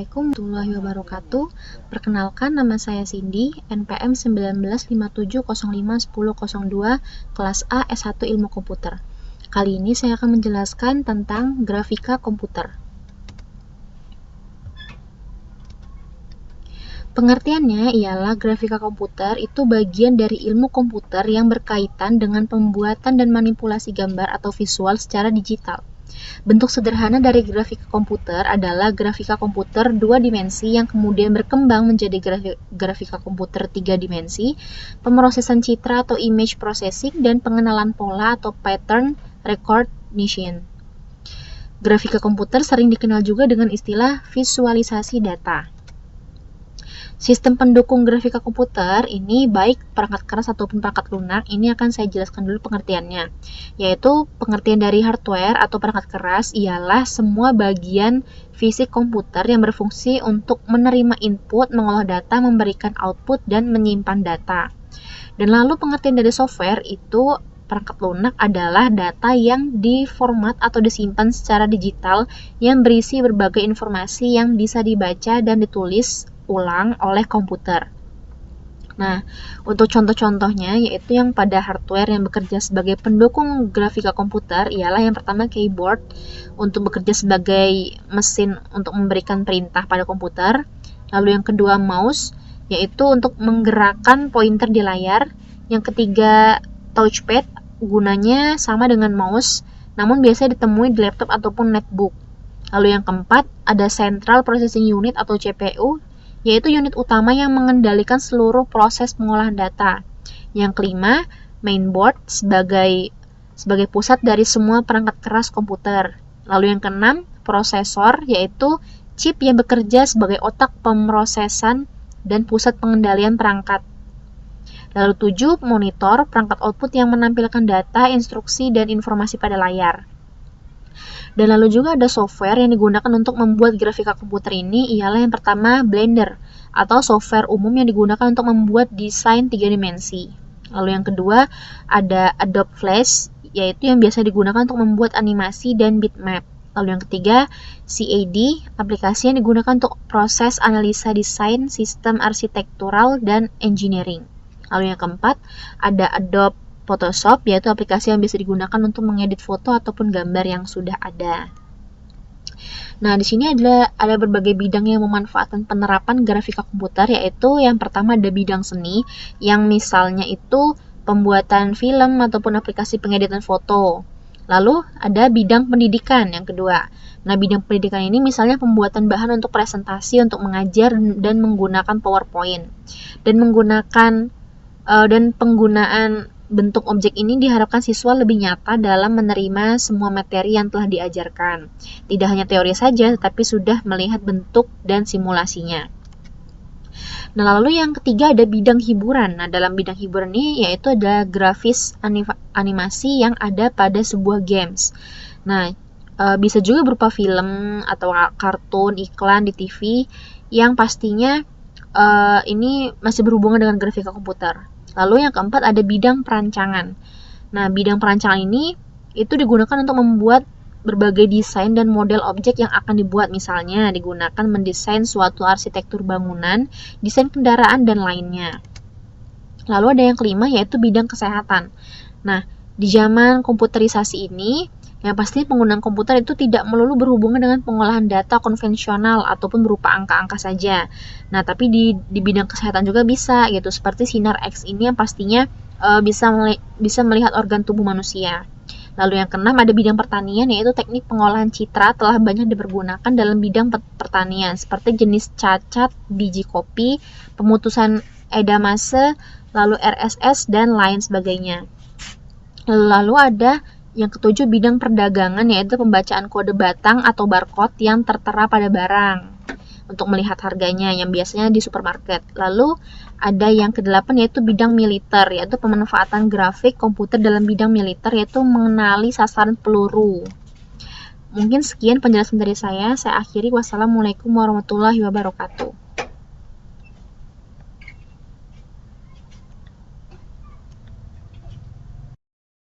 Assalamualaikum warahmatullahi wabarakatuh. Perkenalkan, nama saya Cindy, NPM 1957051002, kelas A S1 Ilmu Komputer. Kali ini saya akan menjelaskan tentang grafika komputer. Pengertiannya ialah grafika komputer itu bagian dari ilmu komputer yang berkaitan dengan pembuatan dan manipulasi gambar atau visual secara digital. Bentuk sederhana dari grafika komputer adalah grafika komputer 2 dimensi yang kemudian berkembang menjadi grafika komputer 3 dimensi, pemrosesan citra atau image processing, dan pengenalan pola atau pattern recognition. Grafika komputer sering dikenal juga dengan istilah visualisasi data. Sistem pendukung grafika komputer ini baik perangkat keras ataupun perangkat lunak, ini akan saya jelaskan dulu pengertiannya. Yaitu pengertian dari hardware atau perangkat keras ialah semua bagian fisik komputer yang berfungsi untuk menerima input, mengolah data, memberikan output, dan menyimpan data. Dan lalu pengertian dari software itu perangkat lunak adalah data yang diformat atau disimpan secara digital yang berisi berbagai informasi yang bisa dibaca dan ditulis ulang oleh komputer. Nah, untuk contoh-contohnya yaitu yang pada hardware yang bekerja sebagai pendukung grafika komputer ialah yang pertama keyboard untuk bekerja sebagai mesin untuk memberikan perintah pada komputer. Lalu yang kedua mouse yaitu untuk menggerakkan pointer di layar. Yang ketiga touchpad gunanya sama dengan mouse namun biasanya ditemui di laptop ataupun netbook. Lalu yang keempat ada Central Processing Unit atau CPU yaitu unit utama yang mengendalikan seluruh proses pengolahan data. Yang kelima, mainboard sebagai pusat dari semua perangkat keras komputer. Lalu yang keenam, prosesor yaitu chip yang bekerja sebagai otak pemrosesan dan pusat pengendalian perangkat. Lalu 7, monitor, perangkat output yang menampilkan data, instruksi, dan informasi pada layar. Dan lalu juga ada software yang digunakan untuk membuat grafika komputer ini ialah yang pertama Blender atau software umum yang digunakan untuk membuat desain 3 dimensi. Lalu yang kedua ada Adobe Flash yaitu yang biasa digunakan untuk membuat animasi dan bitmap. Lalu yang ketiga CAD, aplikasi yang digunakan untuk proses analisa desain, sistem arsitektural, dan engineering. Lalu yang keempat ada Adobe Photoshop, yaitu aplikasi yang bisa digunakan untuk mengedit foto ataupun gambar yang sudah ada. Nah, di sini ada berbagai bidang yang memanfaatkan penerapan grafika komputer, yaitu yang pertama ada bidang seni, yang misalnya itu pembuatan film ataupun aplikasi pengeditan foto. Lalu ada bidang pendidikan yang kedua. Nah, bidang pendidikan ini misalnya pembuatan bahan untuk presentasi, untuk mengajar dan menggunakan PowerPoint. Dan penggunaan bentuk objek ini diharapkan siswa lebih nyata dalam menerima semua materi yang telah diajarkan. Tidak hanya teori saja, tetapi sudah melihat bentuk dan simulasinya. Nah, lalu yang ketiga ada bidang hiburan. Nah, dalam bidang hiburan ini yaitu ada grafis animasi yang ada pada sebuah games. Nah, bisa juga berupa film atau kartun, iklan di TV yang pastinya ini masih berhubungan dengan grafika komputer. Lalu yang keempat ada bidang perancangan. Nah, bidang perancangan ini itu digunakan untuk membuat berbagai desain dan model objek yang akan dibuat. Misalnya digunakan mendesain suatu arsitektur bangunan, desain kendaraan, dan lainnya. Lalu ada yang kelima yaitu bidang kesehatan. Nah, di zaman komputerisasi ini yang pasti penggunaan komputer itu tidak melulu berhubungan dengan pengolahan data konvensional ataupun berupa angka-angka saja. Nah, tapi di bidang kesehatan juga bisa gitu, seperti sinar X ini yang pastinya bisa melihat organ tubuh manusia. Lalu yang keenam ada bidang pertanian yaitu teknik pengolahan citra telah banyak dipergunakan dalam bidang pertanian seperti jenis cacat biji kopi, pemutusan edamase, lalu RSS dan lain sebagainya. Lalu ada yang ketujuh bidang perdagangan yaitu pembacaan kode batang atau barcode yang tertera pada barang untuk melihat harganya yang biasanya di supermarket. Lalu ada yang kedelapan yaitu bidang militer yaitu pemanfaatan grafik komputer dalam bidang militer yaitu mengenali sasaran peluru. Mungkin sekian penjelasan dari saya akhiri. Wassalamualaikum warahmatullahi wabarakatuh.